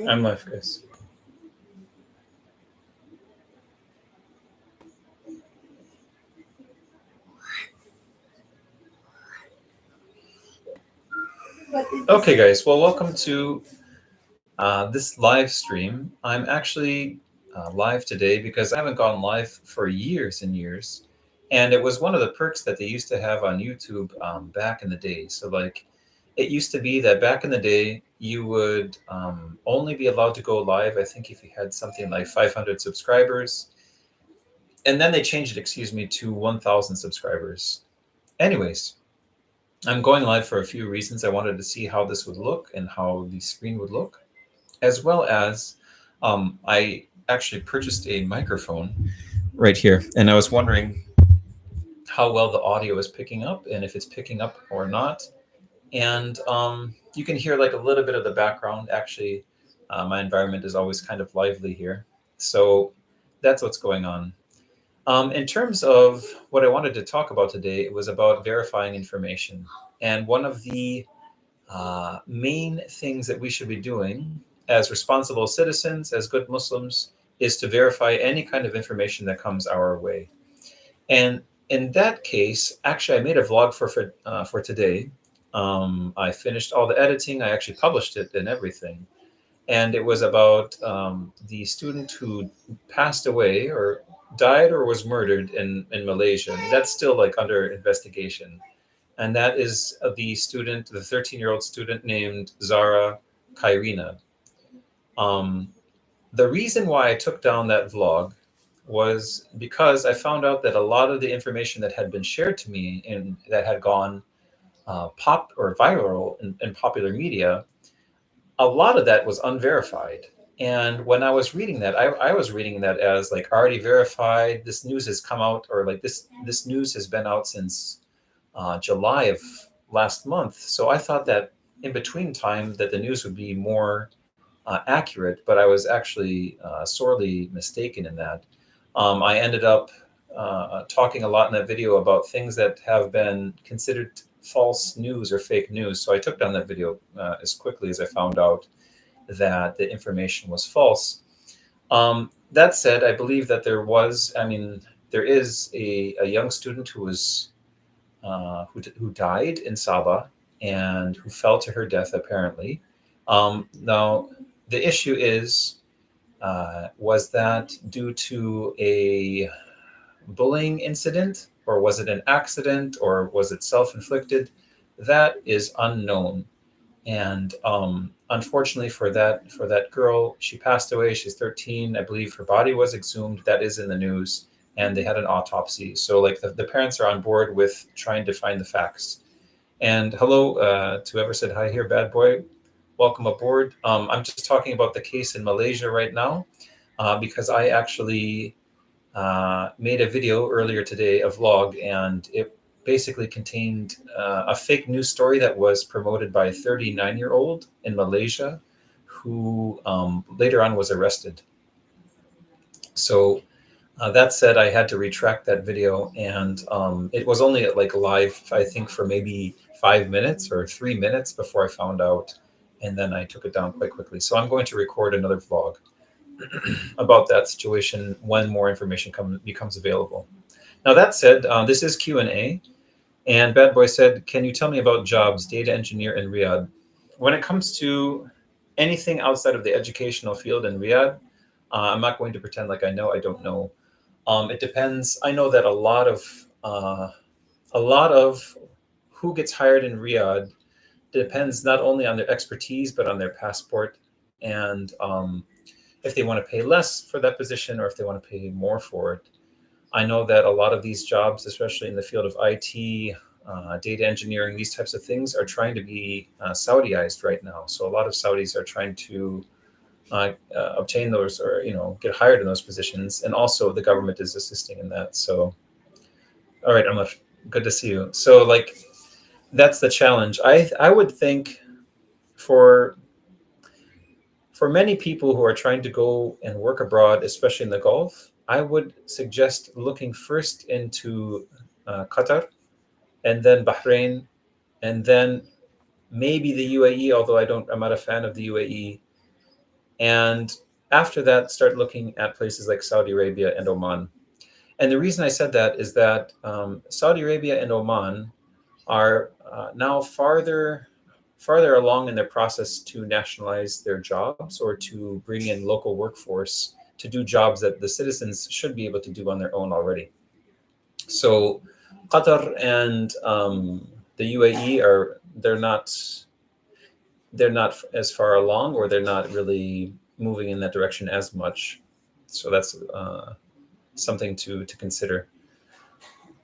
I'm live, guys. Okay, guys. Well, welcome to this live stream. I'm actually live today because I haven't gone live for years and years. And it was one of the perks that they used to have on YouTube back in the day. So, like, it used to be that back in the day, you would only be allowed to go live, I think, if you had something like 500 subscribers. And then they changed it, excuse me, to 1,000 subscribers. Anyways, I'm going live for a few reasons. I wanted to see how this would look and how the screen would look, as well as I actually purchased a microphone right here, and I was wondering how well the audio is picking up and if it's picking up or not. And you can hear like a little bit of the background. Actually, my environment is always kind of lively here. So that's what's going on. In terms of what I wanted to talk about today, it was about verifying information. And one of the main things that we should be doing as responsible citizens, as good Muslims, is to verify any kind of information that comes our way. And in that case, actually, I made a vlog for today. I finished all the editing. I actually published it and everything. And it was about the student who passed away or died or was murdered in Malaysia. That's still like under investigation, and that is the student, the 13-year-old student named Zara Kairina. Um, the reason why I took down that vlog was because I found out that a lot of the information that had been shared to me and that had gone pop or viral in popular media, a lot of that was unverified. And when I was reading that, I was reading that as like already verified. This news has come out, or like this news has been out since July of last month. So I thought that in between time that the news would be more accurate, but I was actually sorely mistaken in that. I ended up talking a lot in that video about things that have been considered false news or fake news. So I took down that video as quickly as I found out that the information was false. That said, I believe that there is a young student who died in Sabah and who fell to her death apparently. Now, the issue is, was that due to a bullying incident, or was it an accident, or was it self-inflicted? That is unknown. And unfortunately for that girl, she passed away. She's 13. I believe her body was exhumed. That is in the news, and they had an autopsy. So like the parents are on board with trying to find the facts. And hello to whoever said hi here, bad boy. Welcome aboard. I'm just talking about the case in Malaysia right now because I actually made a video earlier today, a vlog, and it basically contained a fake news story that was promoted by a 39-year-old in Malaysia who later on was arrested. So that said, I had to retract that video, and it was only like live, I think, for maybe 5 minutes or 3 minutes before I found out, and then I took it down quite quickly. So I'm going to record another vlog about that situation when more information becomes available. Now that said, this is Q&A, and Bad Boy said, "Can you tell me about jobs, data engineer in Riyadh?" When it comes to anything outside of the educational field in Riyadh, I'm not going to pretend like I know. I don't know. It depends. I know that a lot of who gets hired in Riyadh depends not only on their expertise but on their passport, and if they want to pay less for that position or if they want to pay more for it. I know that a lot of these jobs, especially in the field of IT, data engineering, these types of things, are trying to be Saudiized right now. So a lot of Saudis are trying to obtain those, or get hired in those positions, and also the government is assisting in that. So, all right, Amar, good to see you. So, like, that's the challenge. I would think for many people who are trying to go and work abroad, especially in the Gulf, I would suggest looking first into Qatar, and then Bahrain, and then maybe the UAE. Although I'm not a fan of the UAE. And after that, start looking at places like Saudi Arabia and Oman. And the reason I said that is that Saudi Arabia and Oman are now farther along in their process to nationalize their jobs or to bring in local workforce to do jobs that the citizens should be able to do on their own already. So Qatar and the UAE are they're not as far along, or they're not really moving in that direction as much. So that's something to consider.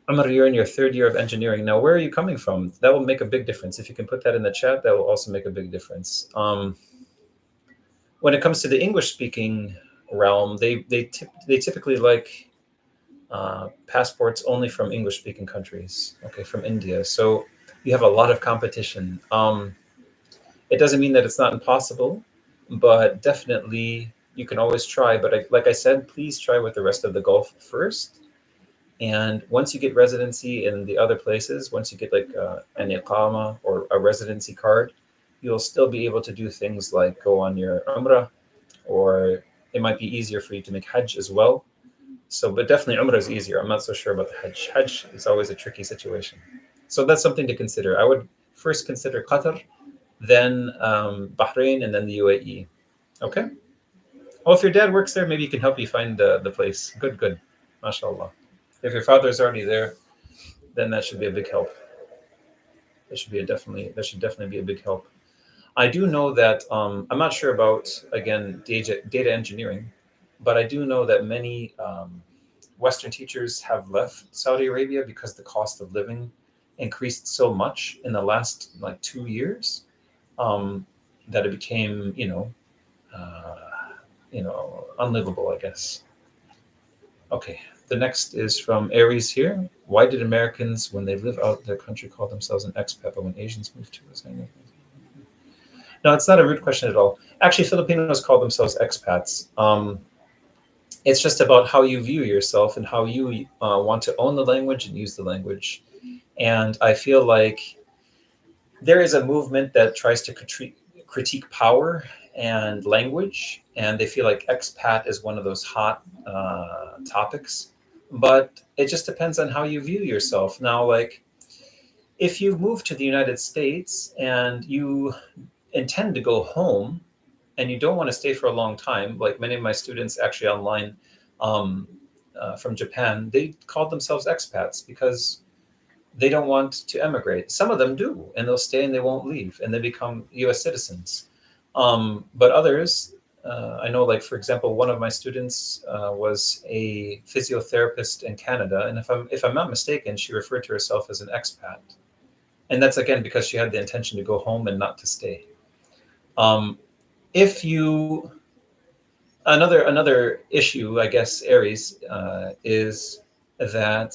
Amar, you're in your third year of engineering. Now, where are you coming from? That will make a big difference. If you can put that in the chat, that will also make a big difference. When it comes to the English-speaking realm, they typically like passports only from English-speaking countries. Okay, from India. So you have a lot of competition. It doesn't mean that it's not impossible, but definitely you can always try. But like I said, please try with the rest of the Gulf first. And once you get residency in the other places, once you get like an iqama or a residency card, you'll still be able to do things like go on your umrah, or it might be easier for you to make hajj as well. So, but definitely umrah is easier. I'm not so sure about the hajj. Hajj is always a tricky situation. So that's something to consider. I would first consider Qatar, then Bahrain, and then the UAE. Okay. Well, if your dad works there, maybe he can help you find the place. Good, good. MashaAllah. If your father's already there, then that should be a big help. That should definitely be a big help. I do know that I'm not sure about, again, data engineering, but I do know that many Western teachers have left Saudi Arabia because the cost of living increased so much in the last like 2 years, that it became, unlivable, I guess. Okay, the next is from Aries here. Why did Americans, when they live out their country, call themselves an expat, but when Asians move to us? No, it's not a rude question at all. Actually, Filipinos call themselves expats. It's just about how you view yourself and how you want to own the language and use the language. And I feel like there is a movement that tries to critique power and language, and they feel like expat is one of those hot topics. But it just depends on how you view yourself. Now, like, if you move to the United States and you intend to go home and you don't want to stay for a long time, like many of my students actually online um, from Japan, they called themselves expats because they don't want to emigrate. Some of them do, and they'll stay and they won't leave, and they become U.S. citizens. But others, I know, like for example, one of my students was a physiotherapist in Canada, and if I'm not mistaken, she referred to herself as an expat, and that's again because she had the intention to go home and not to stay. Um, if you another issue, I guess, Aries, is that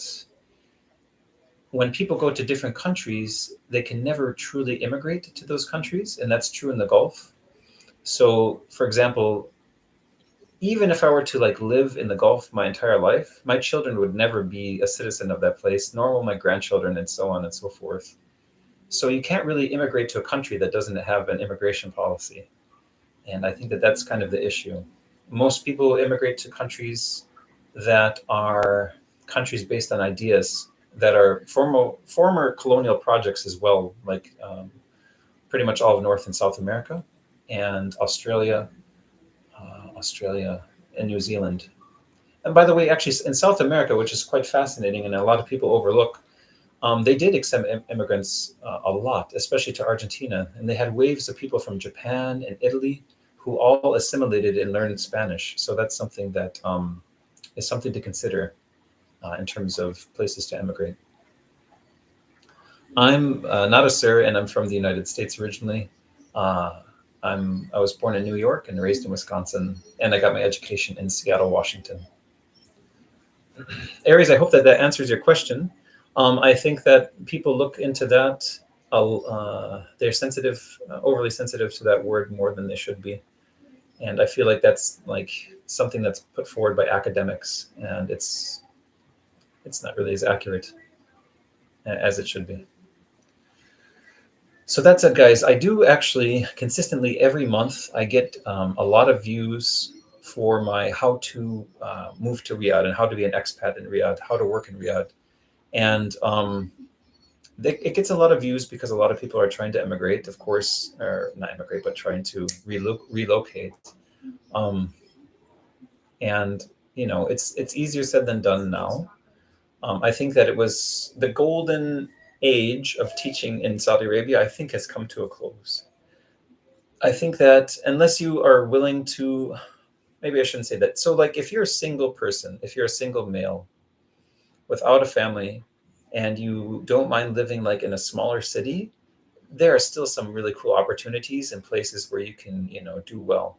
when people go to different countries, they can never truly immigrate to those countries, and that's true in the Gulf. So, for example, even if I were to like live in the Gulf my entire life, my children would never be a citizen of that place, nor will my grandchildren, and so on and so forth. So you can't really immigrate to a country that doesn't have an immigration policy. And I think that that's kind of the issue. Most people immigrate to countries that are countries based on ideas that are former colonial projects as well, like pretty much all of North and South America, and Australia and New Zealand. And by the way, actually, in South America, which is quite fascinating and a lot of people overlook, they did accept immigrants a lot, especially to Argentina. And they had waves of people from Japan and Italy who all assimilated and learned Spanish. So that's something that is something to consider in terms of places to emigrate. I'm not a sir, and I'm from the United States originally. Uh, I was born in New York and raised in Wisconsin, and I got my education in Seattle, Washington. Aries, I hope that that answers your question. I think that people look into that. They're sensitive, overly sensitive to that word more than they should be, and I feel like that's like something that's put forward by academics, and it's not really as accurate as it should be. So that's it, guys. I do actually consistently every month I get a lot of views for my how to move to Riyadh and how to be an expat in Riyadh, how to work in Riyadh, and it gets a lot of views because a lot of people are trying to emigrate, of course, or not emigrate, but trying to relocate. Um, and it's easier said than done now. I think that it was the golden age of teaching in Saudi Arabia, I think, has come to a close. I think that unless you are willing to, maybe I shouldn't say that. So, like, if you're a single person, if you're a single male without a family, and you don't mind living like in a smaller city, there are still some really cool opportunities and places where you can, do well.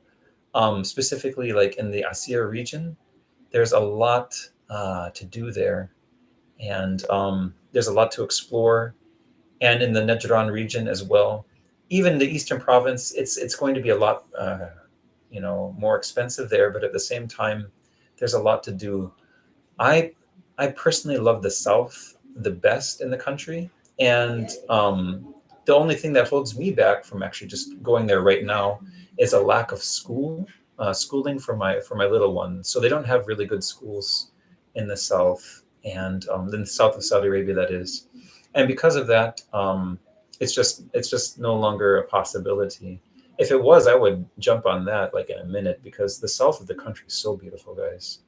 Specifically, like in the Asir region, there's a lot to do there, and there's a lot to explore. And in the Najran region as well, even the eastern province, it's going to be a lot, more expensive there, but at the same time, there's a lot to do. I I personally love the South the best in the country, and the only thing that holds me back from actually just going there right now is a lack of schooling for my little one. So they don't have really good schools in the South, and in the south of Saudi Arabia, that is, and because of that, it's just no longer a possibility. If it was, I would jump on that like in a minute because the south of the country is so beautiful, guys.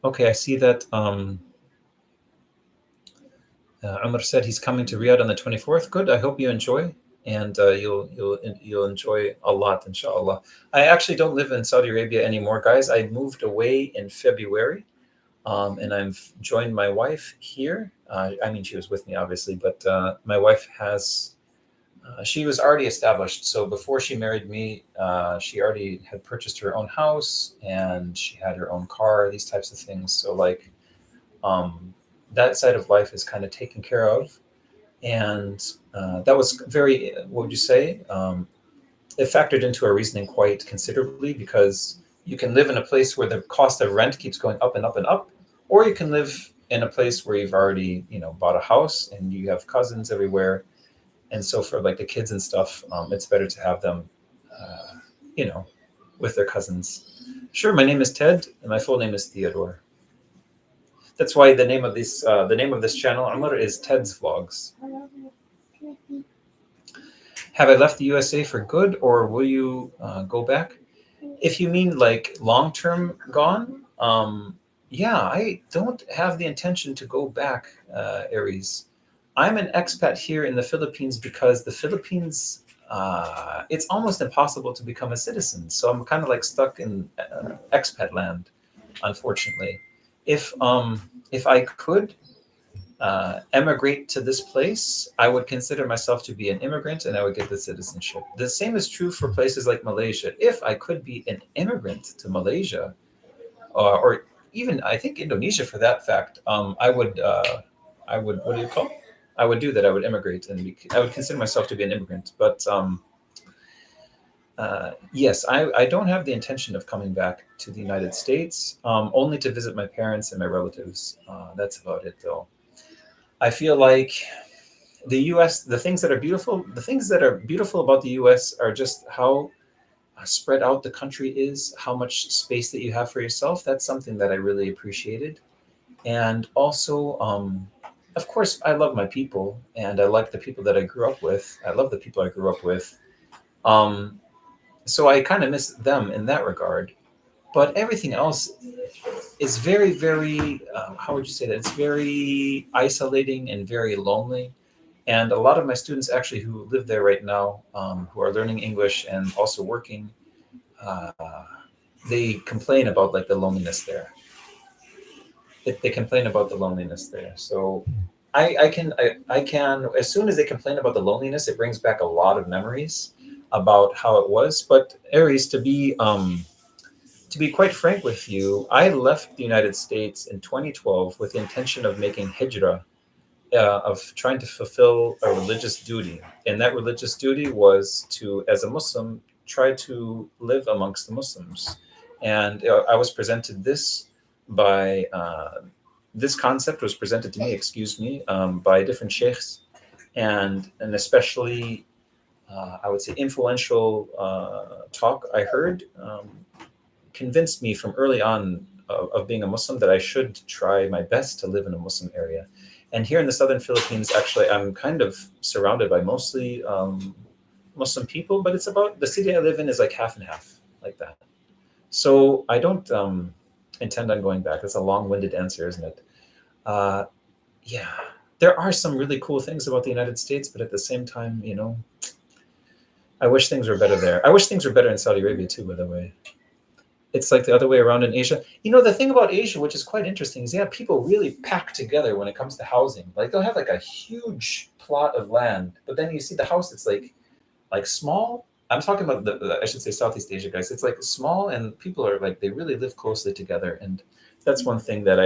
Okay, I see that Umar said he's coming to Riyadh on the 24th. Good. I hope you enjoy, and you'll enjoy a lot, inshallah. I actually don't live in Saudi Arabia anymore, guys. I moved away in February, and I've joined my wife here. I mean, she was with me, obviously, but my wife has. She was already established, so before she married me, she already had purchased her own house and she had her own car. These types of things. So like um, that side of life is kind of taken care of, and that was very, what would you say, it factored into our reasoning quite considerably because you can live in a place where the cost of rent keeps going up and up and up, or you can live in a place where you've already bought a house and you have cousins everywhere. And so for like the kids and stuff, it's better to have them uh, you know with their cousins. Sure, my name is Ted and my full name is Theodore. That's why the name of this channel, Amr, is Ted's Vlogs. Have I left the USA for good, or will you go back? If you mean like long term gone, yeah, I don't have the intention to go back, Aries. I'm an expat here in the Philippines because the Philippines, it's almost impossible to become a citizen. So I'm kind of like stuck in expat land, unfortunately. If I could emigrate to this place, I would consider myself to be an immigrant and I would get the citizenship. The same is true for places like Malaysia. If I could be an immigrant to Malaysia, or even I think Indonesia for that fact, I would, what do you call? I would do that. I would immigrate and I would consider myself to be an immigrant. But yes, I don't have the intention of coming back to the United States, only to visit my parents and my relatives. That's about it, though. I feel like the U.S. The things that are beautiful about the U.S. are just how spread out the country is, how much space that you have for yourself. That's something that I really appreciated, and also, of course, I love my people, and I like the people that I grew up with. I love the people I grew up with. Um, so I kind of miss them in that regard. But everything else is very, very, how would you say that? It's very isolating and very lonely. And a lot of my students actually who live there right now, who are learning English and also working, uh, they complain about like the loneliness there. They complain about the loneliness there. So I can, as soon as they complain about the loneliness, it brings back a lot of memories about how it was. But Aries, to be quite frank with you, I left the United States in 2012 with the intention of making hijrah, of trying to fulfill a religious duty. And that religious duty was to, as a Muslim, try to live amongst the Muslims. And I was presented this concept was presented to me, excuse me, by different sheikhs. and especially I would say influential talk I heard convinced me from early on of being a Muslim that I should try my best to live in a Muslim area. And here in the southern Philippines, actually, I'm kind of surrounded by mostly Muslim people, but it's about the city I live in is like half and half, like that. So I don't intend on going back. That's a long-winded answer, isn't it? Uh, yeah, there are some really cool things about the United States, but at the same time, I wish things were better there. I wish things were better in Saudi Arabia too, by the way. It's like the other way around in Asia. The thing about Asia, which is quite interesting, is people really pack together when it comes to housing. Like they'll have like a huge plot of land, but then you see the house. It's like small. I'm talking about I should say Southeast Asia, guys. It's like small, and people are like they really live closely together, and that's one thing that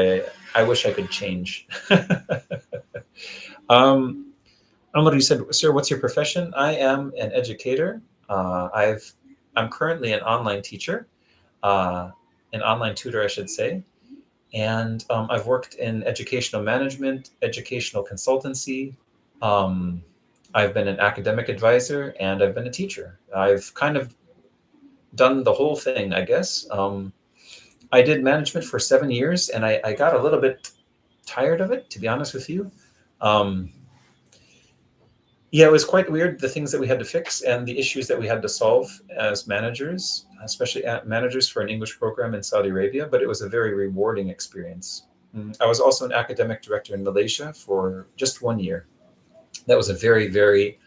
I wish I could change. um, Amr, you said, sir, what's your profession? I am an educator. I'm currently an online teacher, uh, an online tutor, I should say. And I've worked in educational management, educational consultancy. Um, I've been an academic advisor, and I've been a teacher. I've kind of done the whole thing, I guess. I did management for 7 years, and I got a little bit tired of it, to be honest with you. Um, Yeah, it was quite weird, the things that we had to fix and the issues that we had to solve as managers, especially managers for an English program in Saudi Arabia, but it was a very rewarding experience. I was also an academic director in Malaysia for just 1 year. That was a very, very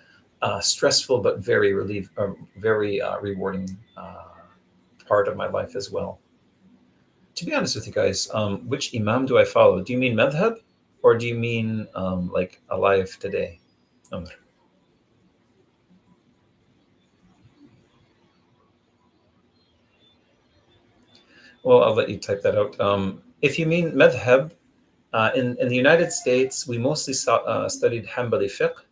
stressful but very rewarding part of my life as well. To be honest with you guys, which imam do I follow? Do you mean madhab, or do you mean like alive today? Amr? Well, I'll let you type that out. If you mean madhab, in the United States, we mostly studied Hanbali fiqh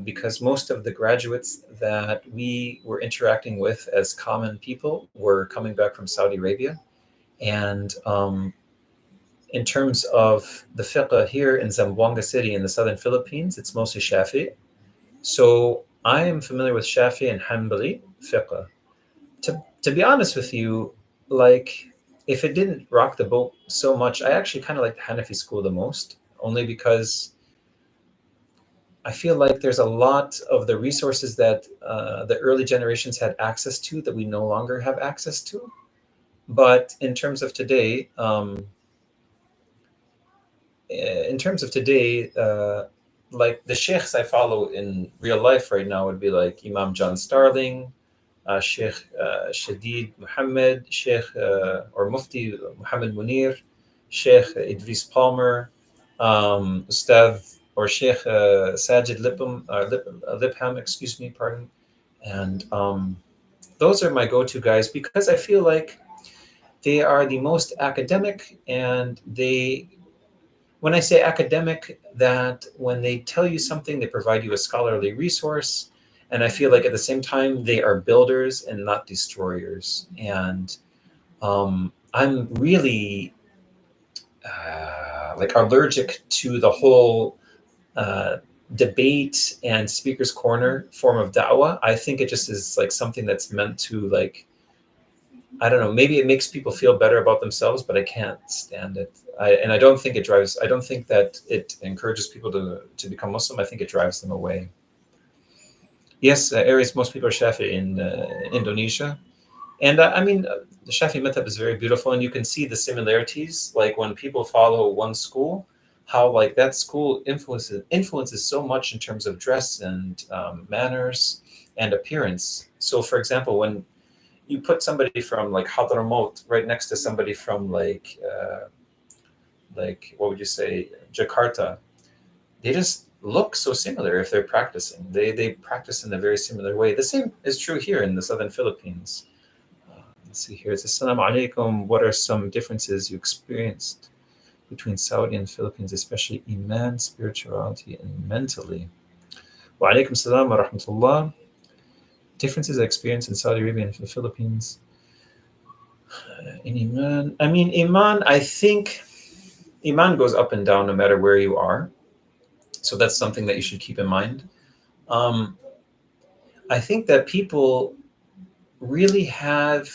because most of the graduates that we were interacting with as common people were coming back from Saudi Arabia. And in terms of the fiqh here in Zamboanga City in the southern Philippines, it's mostly Shafi. So I am familiar with Shafi and Hanbali fiqh. To be honest with you, like if it didn't rock the boat so much, I actually kind of like the Hanafi school the most, only because I feel like there's a lot of the resources that the early generations had access to that we no longer have access to. But in terms of today, like the sheikhs I follow in real life right now would be like Imam John Starling, Sheikh Shadid Muhammad, Sheikh or Mufti Muhammad Munir, Sheikh Idris Palmer, Ustad or Sheikh Sajid Lipham, excuse me, pardon. And those are my go-to guys because I feel like they are the most academic, and when I say academic, that when they tell you something, they provide you a scholarly resource. And I feel like at the same time, they are builders and not destroyers. And I'm really like allergic to the whole uh, debate and speaker's corner form of da'wah. I think it just is like something that's meant to like, I don't know, maybe it makes people feel better about themselves, but I can't stand it. And I don't think I don't think that it encourages people to become Muslim. I think it drives them away. Yes, areas most people are Shafi in Indonesia. And I mean, the Shafi method is very beautiful, and you can see the similarities. Like when people follow one school, how like that school influences so much in terms of dress and manners and appearance. So, for example, when you put somebody from like Hadramaut right next to somebody from like what would you say, Jakarta, they just look so similar if they're practicing. They practice in a very similar way. The same is true here in the southern Philippines. Let's see here. It's Assalamu alaikum. What are some differences you experienced between Saudi and Philippines, especially iman, spirituality, and mentally? Wa alaikum salam wa rahmatullah. Differences I experienced in Saudi Arabia and the Philippines. In iman, I mean, iman, I think iman goes up and down no matter where you are. So that's something that you should keep in mind. Um, I think that people really have,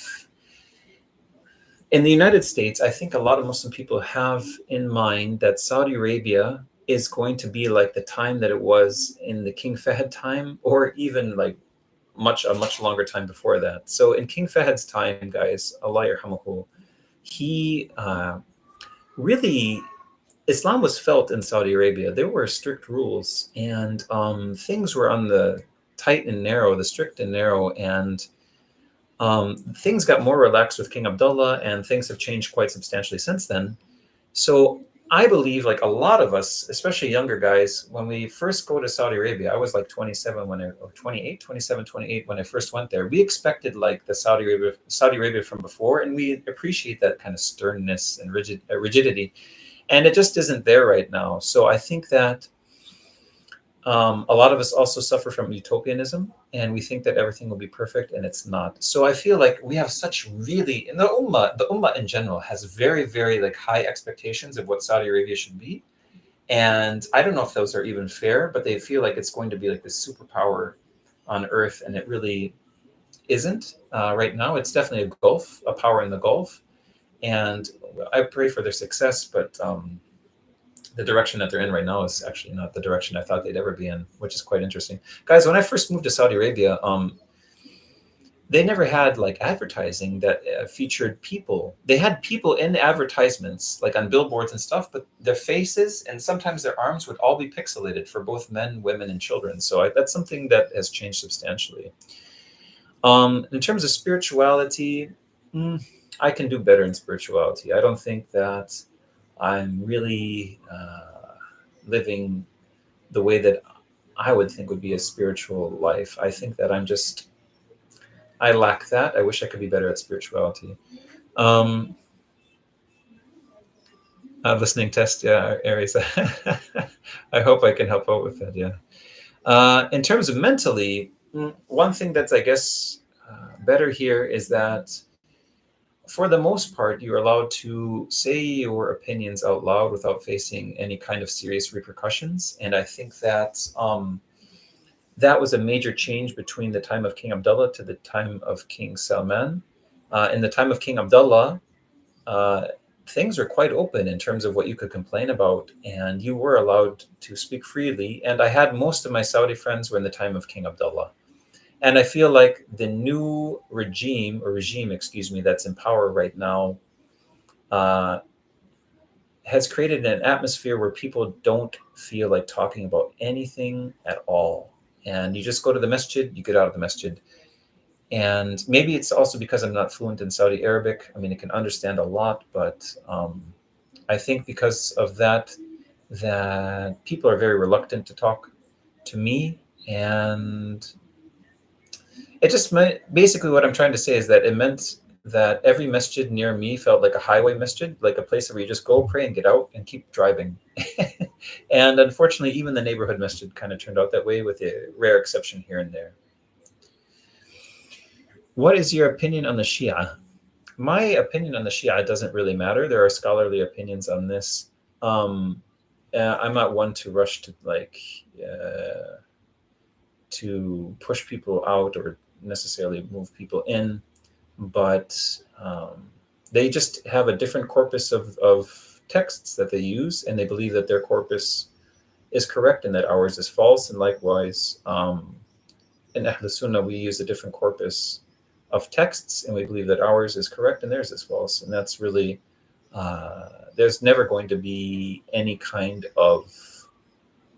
in the United States, I think a lot of Muslim people have in mind that Saudi Arabia is going to be like the time that it was in the King Fahd time, or even like a much longer time before that. So in King Fahd's time, guys, Allah yarhamahu, he really, Islam was felt in Saudi Arabia. There were strict rules, and things were on the tight and narrow, the strict and narrow, and things got more relaxed with King Abdullah, and things have changed quite substantially since then. So I believe, like a lot of us, especially younger guys, when we first go to Saudi Arabia, I was like 27 when I, or 28, 27, 28 when I first went there. We expected like the Saudi Arabia from before, and we appreciate that kind of sternness and rigidity, and it just isn't there right now. So I think that a lot of us also suffer from utopianism, and we think that everything will be perfect, and it's not. So I feel like we have such really, in the ummah in general has very, very like high expectations of what Saudi Arabia should be. And I don't know if those are even fair, but they feel like it's going to be like this superpower on earth, and it really isn't right now. It's definitely a power in the Gulf. And I pray for their success, but the direction that they're in right now is actually not the direction I thought they'd ever be in, which is quite interesting. Guys, when I first moved to Saudi Arabia, they never had like advertising that featured people. They had people in advertisements, like on billboards and stuff, but their faces and sometimes their arms would all be pixelated for both men, women, and children. So that's something that has changed substantially. In terms of spirituality, I can do better in spirituality. I don't think that I'm really living the way that I would think would be a spiritual life. I think that I lack that. I wish I could be better at spirituality. Um, Listening test, yeah, Aries. I hope I can help out with that, yeah. In terms of mentally, one thing that's, I guess, better here is that for the most part, you're allowed to say your opinions out loud without facing any kind of serious repercussions. And I think that that was a major change between the time of King Abdullah to the time of King Salman. In the time of King Abdullah, things were quite open in terms of what you could complain about, and you were allowed to speak freely. And I had most of my Saudi friends were in the time of King Abdullah. And I feel like the new regime, excuse me, that's in power right now has created an atmosphere where people don't feel like talking about anything at all. And you just go to the masjid, you get out of the masjid. And maybe it's also because I'm not fluent in Saudi Arabic. I mean, I can understand a lot, but I think because of that, that people are very reluctant to talk to me. And it just meant, basically what I'm trying to say is that it meant that every masjid near me felt like a highway masjid, like a place where you just go, pray, and get out and keep driving. And unfortunately, even the neighborhood masjid kind of turned out that way, with a rare exception here and there. What is your opinion on the Shia? My opinion on the Shia doesn't really matter. There are scholarly opinions on this. I'm not one to rush to push people out or necessarily move people in, but they just have a different corpus of texts that they use, and they believe that their corpus is correct and that ours is false. And likewise, in Ahl Sunnah, we use a different corpus of texts, and we believe that ours is correct and theirs is false. And that's really, there's never going to be any kind of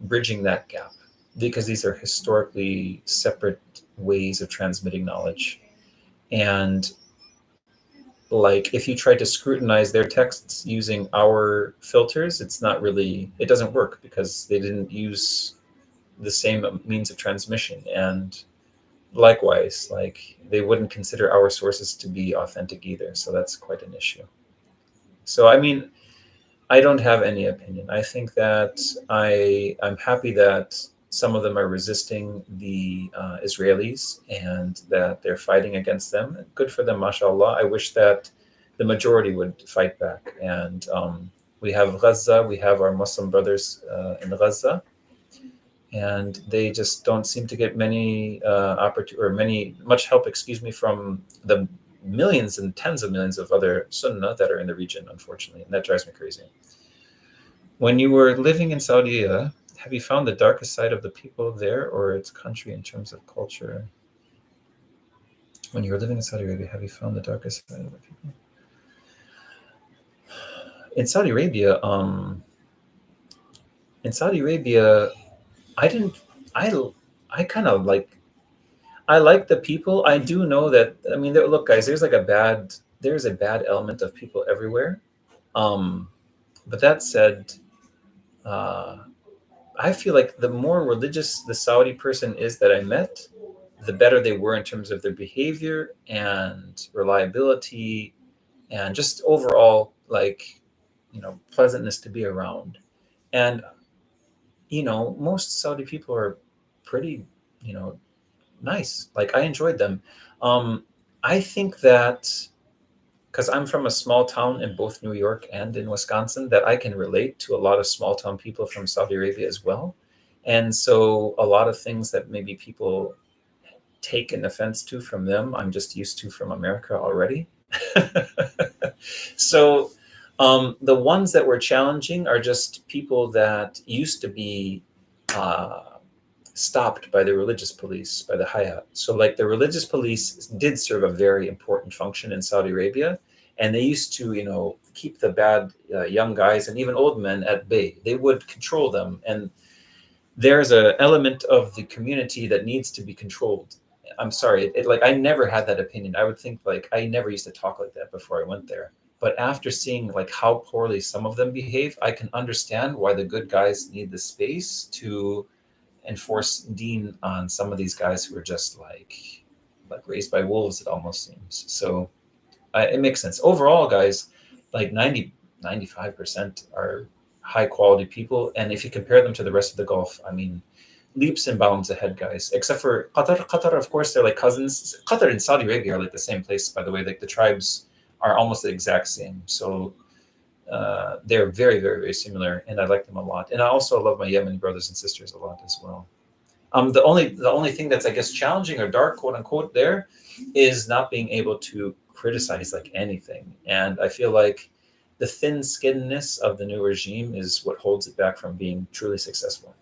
bridging that gap, because these are historically separate ways of transmitting knowledge. And like, if you try to scrutinize their texts using our filters, it doesn't work, because they didn't use the same means of transmission. And likewise, like, they wouldn't consider our sources to be authentic either. So that's quite an issue. So, I mean, I don't have any opinion. I think that I'm happy that some of them are resisting the Israelis, and that they're fighting against them. Good for them, mashallah. I wish that the majority would fight back. And we have Gaza, we have our Muslim brothers in Gaza, and they just don't seem to get many much help, excuse me, from the millions and tens of millions of other Sunnah that are in the region, unfortunately, and that drives me crazy. When you were living in Saudi Arabia, have you found the darkest side of the people there or its country in terms of culture? When you were living in Saudi Arabia, have you found the darkest side of the people? In Saudi Arabia, I didn't. I I kind of like. I like the people. I do know that. I mean, look, guys. There's a bad element of people everywhere. Um, but that said, uh, I feel like the more religious the Saudi person is that I met, the better they were in terms of their behavior and reliability and just overall, like, pleasantness to be around. And most Saudi people are pretty, you know, nice. Like, I enjoyed them. Um, I think that because I'm from a small town in both New York and in Wisconsin, that I can relate to a lot of small town people from Saudi Arabia as well. And so a lot of things that maybe people take an offense to from them, I'm just used to from America already. So the ones that were challenging are just people that used to be uh, stopped by the religious police, by the Hayat. So, like, the religious police did serve a very important function in Saudi Arabia, and they used to, keep the bad young guys and even old men at bay. They would control them, and there's an element of the community that needs to be controlled. I'm sorry, like, I never had that opinion. I would think, like, I never used to talk like that before I went there. But after seeing, like, how poorly some of them behave, I can understand why the good guys need the space to enforce Dean on some of these guys who are just like raised by wolves, it almost seems. So it makes sense. Overall, guys, like 95% are high quality people. And if you compare them to the rest of the Gulf, I mean, leaps and bounds ahead, guys. Except for Qatar. Qatar, of course, they're like cousins. Qatar and Saudi Arabia are like the same place, by the way. Like, the tribes are almost the exact same. So they're very, very, very similar, and I like them a lot. And I also love my Yemeni brothers and sisters a lot as well. The only thing that's, I guess, challenging or dark, quote unquote, there is not being able to criticize like anything. And I feel like the thin skinnedness of the new regime is what holds it back from being truly successful.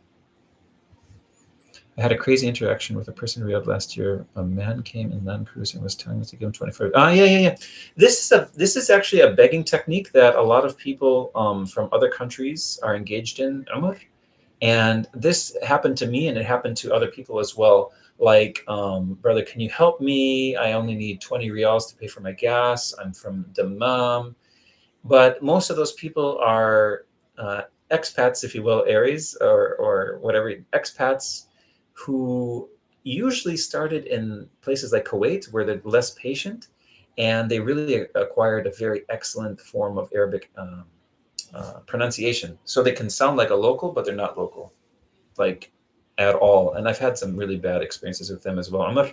I had a crazy interaction with a person in Riyadh last year. A man came in Land Cruiser and was telling us to give him 25. Ah, yeah, yeah, yeah. This is actually a begging technique that a lot of people from other countries are engaged in, Umar. And this happened to me, and it happened to other people as well. Like, brother, can you help me? I only need 20 riyals to pay for my gas. I'm from Dammam. But most of those people are expats, if you will, Aries or whatever, expats who usually started in places like Kuwait, where they're less patient, and they really acquired a very excellent form of Arabic pronunciation. So they can sound like a local, but they're not local, like, at all. And I've had some really bad experiences with them as well.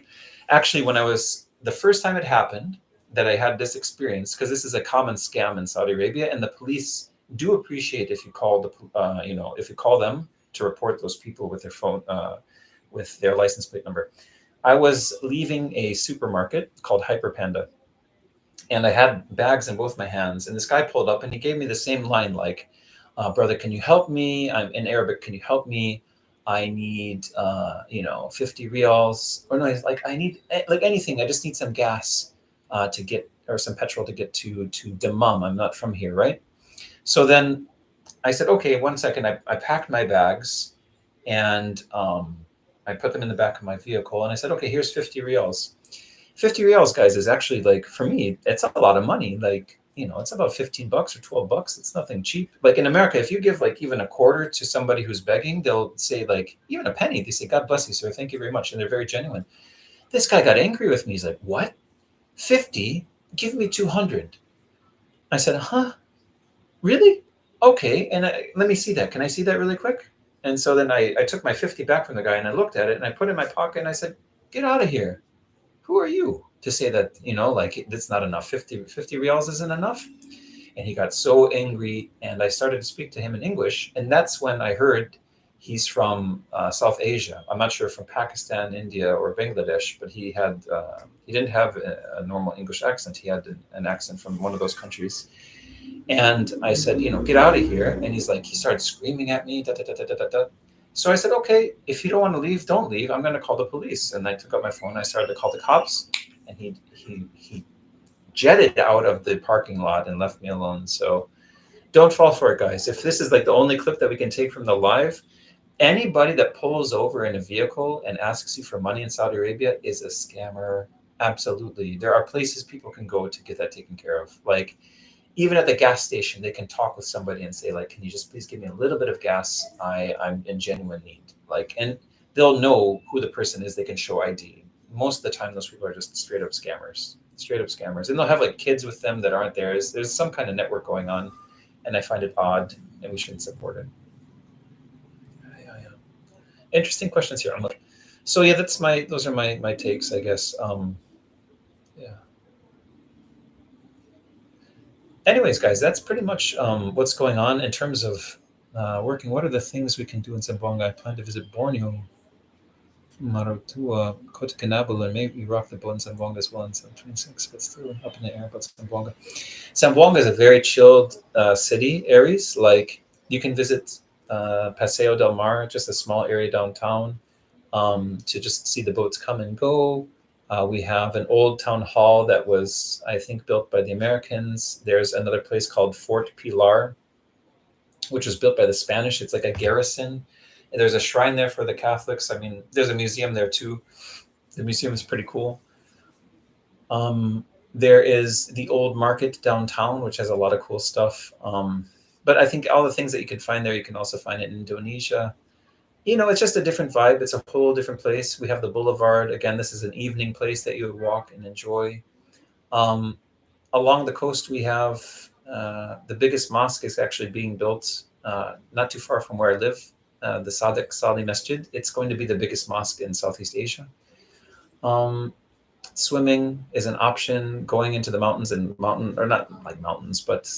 Actually, when I was the first time it happened that I had this experience, because this is a common scam in Saudi Arabia, and the police do appreciate if you call if you call them to report those people with their phone, with their license plate number. I was leaving a supermarket called Hyper Panda, and I had bags in both my hands. And this guy pulled up and he gave me the same line, like, brother, can you help me? I'm in Arabic. Can you help me? I need, 50 riyals. Or no, he's like, I need like anything. I just need some gas to get, or some petrol to get to Dammam. I'm not from here, right? So then I said, okay, 1 second. I packed my bags, and I put them in the back of my vehicle. And I said, okay, here's 50 riyals. 50 riyals, guys, is actually, like, for me, it's a lot of money. Like, it's about $15 or $12. It's nothing cheap. Like, in America, if you give, like, even a quarter to somebody who's begging, they'll say, like, even a penny. They say, God bless you, sir. Thank you very much. And they're very genuine. This guy got angry with me. He's like, what? 50? Give me 200. I said, huh? Really? Okay. And let me see that. Can I see that really quick? And so then I took my 50 back from the guy, and I looked at it, and I put it in my pocket, and I said, get out of here. Who are you to say that, like, that's not enough? 50 riyals isn't enough? And he got so angry, and I started to speak to him in English. And that's when I heard He's from South Asia. I'm not sure from Pakistan, India, or Bangladesh, but he didn't have a normal English accent. He had an accent from one of those countries. And I said, get out of here. And he's like, he started screaming at me. Da, da, da, da, da, da. So I said, okay, if you don't want to leave, don't leave. I'm going to call the police. And I took out my phone. I started to call the cops, and he jetted out of the parking lot and left me alone. So don't fall for it, guys. If this is like the only clip that we can take from the live, anybody that pulls over in a vehicle and asks you for money in Saudi Arabia is a scammer. Absolutely. There are places people can go to get that taken care of. Like, even at the gas station, they can talk with somebody and say, like, can you just please give me a little bit of gas? I'm in genuine need. Like, and they'll know who the person is. They can show ID. Most of the time, those people are just straight up scammers. And they'll have like kids with them that aren't theirs. There's some kind of network going on, and I find it odd, and we shouldn't support it. Yeah. Interesting questions here. So yeah, those are my takes, I guess. Yeah. Anyways, guys, that's pretty much what's going on in terms of working. What are the things we can do in Zamboanga? I plan to visit Borneo, Maratua, Kota Kinabalu, and maybe rock the boat in Zamboanga as well in 726, but still up in the air about Zamboanga. Zamboanga is a very chilled city, Aries. Like, you can visit Paseo del Mar, just a small area downtown, to just see the boats come and go. We have an old town hall that was, I think, built by the Americans. There's another place called Fort Pilar, which was built by the Spanish. It's like a garrison. And there's a shrine there for the Catholics. I mean, there's a museum there too. The museum is pretty cool. There is the old market downtown, which has a lot of cool stuff. But I think all the things that you can find there, you can also find in Indonesia. It's just a different vibe. It's a whole different place. We have the boulevard. Again, this is an evening place that you would walk and enjoy. Along the coast, we have the biggest mosque is actually being built not too far from where I live, the Sadiq Salih Masjid. It's going to be the biggest mosque in Southeast Asia. Swimming is an option. Going into the mountains or not like mountains, but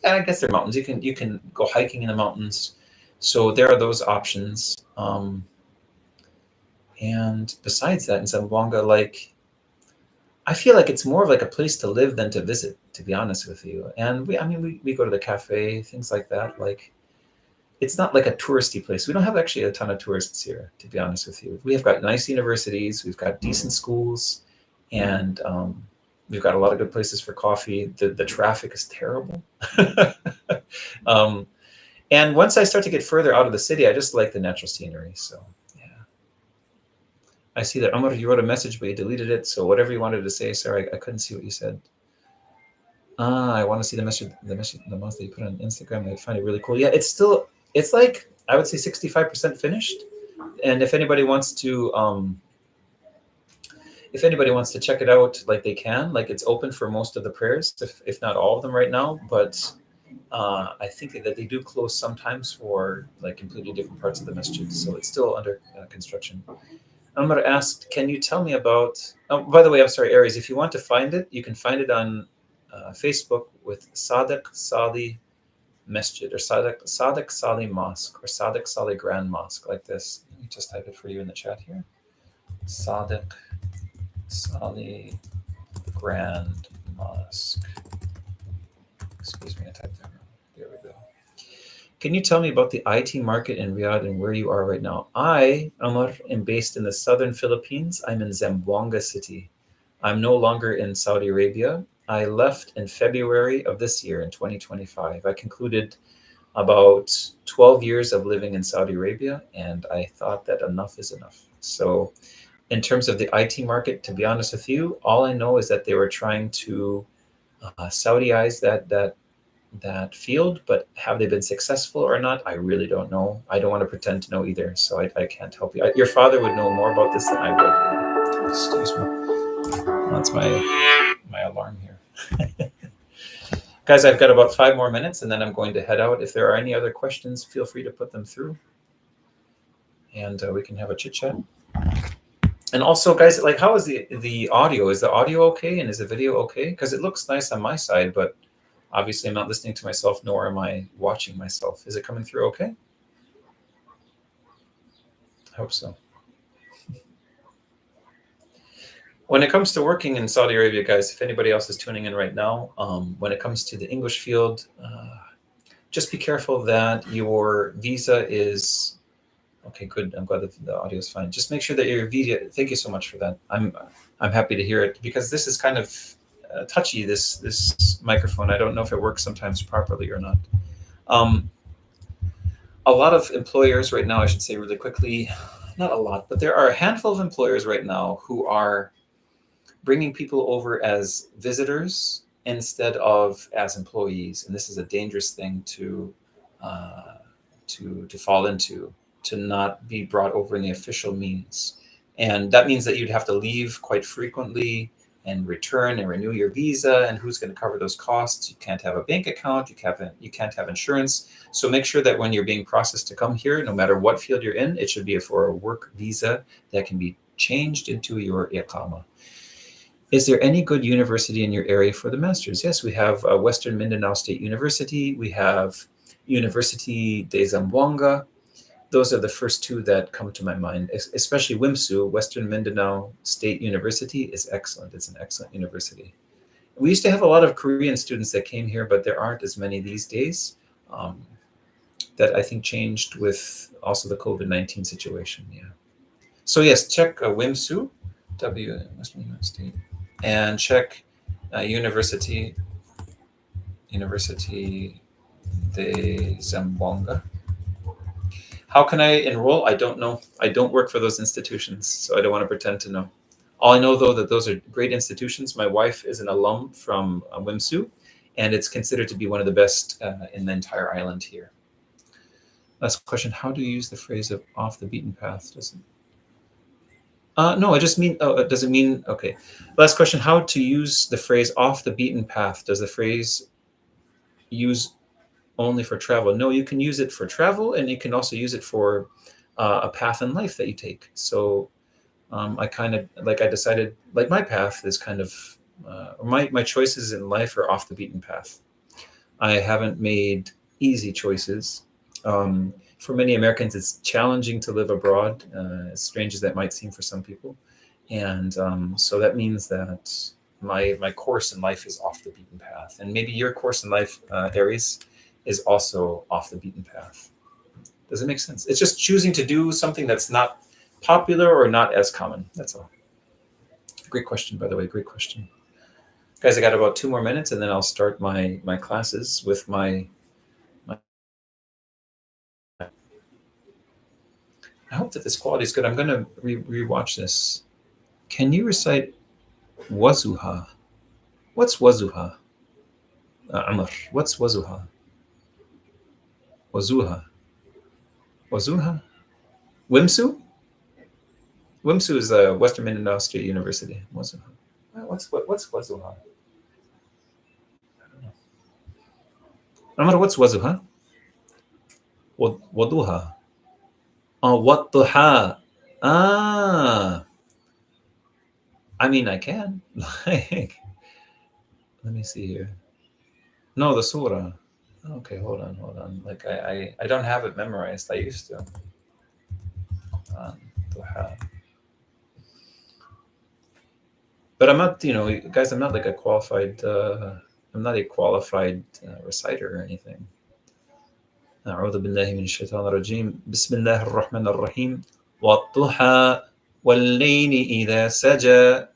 I guess they're mountains. You can go hiking in the mountains. So there are those options. And besides that, in Zamboanga, like, I feel like it's more of like a place to live than to visit, to be honest with you. And we go to the cafe, things like that. Like, it's not like a touristy place. We don't have actually a ton of tourists here, to be honest with you. We have got nice universities, we've got decent schools, and we've got a lot of good places for coffee. The traffic is terrible. And once I start to get further out of the city, I just like the natural scenery. So yeah. I see that, Omar, you wrote a message, but you deleted it. So whatever you wanted to say, sorry, I couldn't see what you said. I want to see the message that you put on Instagram. I find it really cool. Yeah, it's like, I would say 65% finished. And if anybody wants to check it out, like, they can. Like, it's open for most of the prayers, if not all of them right now. But I think that they do close sometimes for like completely different parts of the masjid. So it's still under construction. Amr asked, can you tell me about, oh, by the way, I'm sorry, Aries, if you want to find it, you can find it on Facebook with Sadiq Salih Masjid, or Sadiq Salih Mosque, or Sadiq Salih Grand Mosque, like this. Let me just type it for you in the chat here. Sadiq Salih Grand Mosque. Excuse me, I typed that wrong. There we go. Can you tell me about the IT market in Riyadh and where you are right now? I, Omar, am based in the southern Philippines. I'm in Zamboanga City. I'm no longer in Saudi Arabia. I left in February of this year, in 2025. I concluded about 12 years of living in Saudi Arabia, and I thought that enough is enough. So in terms of the IT market, to be honest with you, all I know is that they were trying to Saudicize that field, but have they been successful or not? I really don't know. I don't want to pretend to know either, so I can't help you. Your father would know more about this than I would. Excuse me. That's my alarm here. Guys, I've got about 5 more minutes, and then I'm going to head out. If there are any other questions, feel free to put them through, and we can have a chit chat. And also, guys, like, how is the audio? Is the audio okay, and is the video okay? Because it looks nice on my side, but obviously I'm not listening to myself, nor am I watching myself. Is it coming through okay? I hope so. When it comes to working in Saudi Arabia, guys, if anybody else is tuning in right now, when it comes to the English field, just be careful that your visa is okay. Good. I'm glad that the audio is fine. Just make sure that your visa. Thank you so much for that. I'm happy to hear it because this is kind of touchy. This microphone. I don't know if it works sometimes properly or not. Um, a lot of employers right now, I should say really quickly, not a lot, but there are a handful of employers right now who are bringing people over as visitors instead of as employees, and this is a dangerous thing uh, to fall into, to not be brought over in the official means, and that means that you'd have to leave quite frequently and return and renew your visa, and who's going to cover those costs? You can't have a bank account, you can't have insurance. So make sure that when you're being processed to come here, no matter what field you're in, it should be for a work visa that can be changed into your iqama. Is there any good university in your area for the master's? Yes, we have Western Mindanao State University. We have University de Zamboanga. Those are the first two that come to my mind, especially WIMSU, Western Mindanao State University, is excellent. It's an excellent university. We used to have a lot of Korean students that came here, but there aren't as many these days. Um, that I think changed with also the COVID-19 situation. Yeah. So yes, check WIMSU, Western Mindanao State, and check University de Zamboanga. How can I enroll? I don't know. I don't work for those institutions, so I don't want to pretend to know. All I know, though, that those are great institutions. My wife is an alum from WIMSU, and it's considered to be one of the best in the entire island here. Last question: how do you use the phrase of "off the beaten path"? Does it? No, I just mean. Oh, does it mean? Okay. Last question: how to use the phrase "off the beaten path"? Does the phrase use only for travel? No, you can use it for travel, and you can also use it for a path in life that you take. So I kind of I decided my path is kind of my choices in life are off the beaten path. I haven't made easy choices. For many Americans, it's challenging to live abroad, as strange as that might seem for some people. And so that means that my course in life is off the beaten path. And maybe your course in life, Aries, is also off the beaten path. Does it make sense? It's just choosing to do something that's not popular or not as common. That's all. Great question, by the way. Great question. Guys, I got about 2 more minutes, and then I'll start my classes with my I hope that this quality is good. I'm going to rewatch this. Can you recite Wazuha? What's Wazuha? Amr, what's Wazuha? Wazuha? Wazuha? Wimsu? Wimsu is Western Mindanao State University. Wazuha. What's Wazuha? I don't know. Amr, what's Wazuha? Waduha. Oh, Watuha. Ah. I mean, I can. Like, let me see here. No, the surah. Okay, hold on. Like I don't have it memorized. I used to. Duha. But I'm not, guys. I'm not like a qualified. I'm not a qualified reciter or anything. أعوذ بالله من الشيطان الرجيم. بسم الله الرحمن الرحيم. والضحى والليل إذا سجى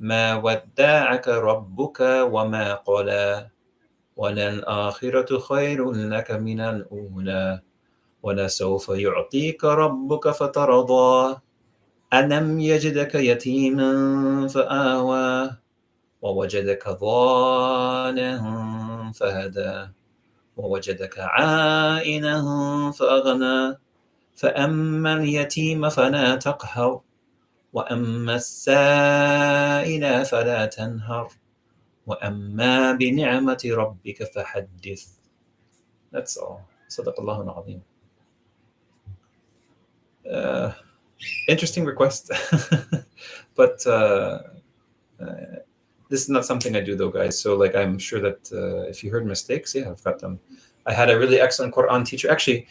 ما ودعك ربك وما قلى وللآخرة خير لك من الأولى ولسوف يعطيك ربك فترضى ألم يجدك يتيما فآوى ووجدك ضالا فهدى ووجدك عائلا فأغنى فأما اليتيم فلا تقهر وأما السائل فلا تنهر وأما بنعمة ربك فحدث. That's all. صدق الله العظيم. Interesting request. But this is not something I do though, guys. So I'm sure that if you heard mistakes, yeah, I've got them. I had a really excellent Quran teacher. Actually,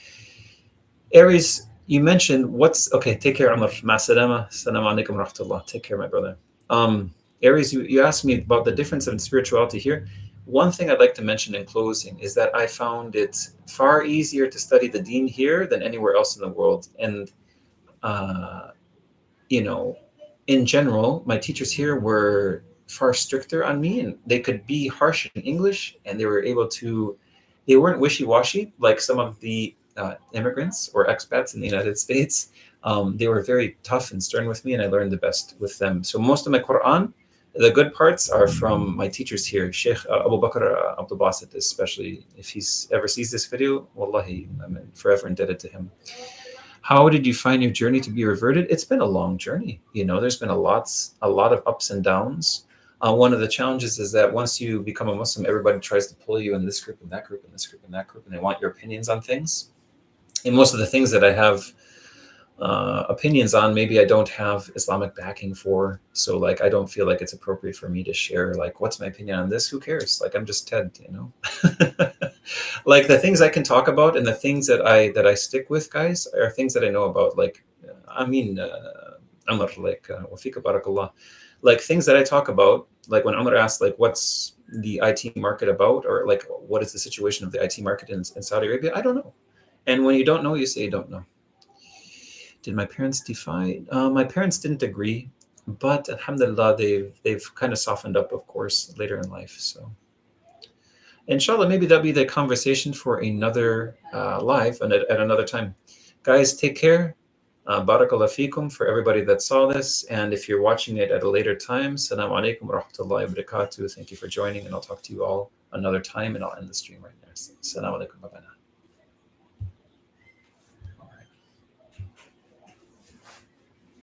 Aries, You mentioned what's okay. Take care, Amr. Ma'asalama. Assalamu alaikum rahmatullah. Take care, my brother. Um, Aries, you asked me about the difference in spirituality here. One thing I'd like to mention in closing is that I found it far easier to study the deen here than anywhere else in the world. And uh, you know, in general, my teachers here were far stricter on me, and they could be harsh in English, and they weren't wishy-washy like some of the immigrants or expats in the United States. They were very tough and stern with me, and I learned the best with them. So most of my Quran, the good parts are from my teachers here, Sheikh Abu Bakr Abdul Basit, especially if he's ever sees this video. Wallahi, I'm forever indebted to him. How did you find your journey to be reverted? It's been a long journey. There's been a lot of ups and downs. One of the challenges is that once you become a Muslim, everybody tries to pull you in this group and that group and this group and that group, and they want your opinions on things. And most of the things that I have opinions on, maybe I don't have Islamic backing for. So like, I don't feel like it's appropriate for me to share like, what's my opinion on this? Who cares? Like, I'm just Ted. Like the things I can talk about and the things that I stick with, guys, are things that I know about. Like, I mean, Umar, like, wafika barakallah, like things that I talk about. Like when Umar asked, like, what's the IT market about, or like, what is the situation of the IT market in Saudi Arabia? I don't know. And when you don't know, you say you don't know. Did my parents defy? My parents didn't agree, but alhamdulillah, they've kind of softened up, of course, later in life. So inshallah, maybe that'll be the conversation for another live and at another time. Guys, take care. Barakallah fikum for everybody that saw this. And if you're watching it at a later time, Assalamu alaikum wa rahmatullahi wa barakatuh. Thank you for joining, and I'll talk to you all another time, and I'll end the stream right there. Assalamu alaikum. Bye bye now.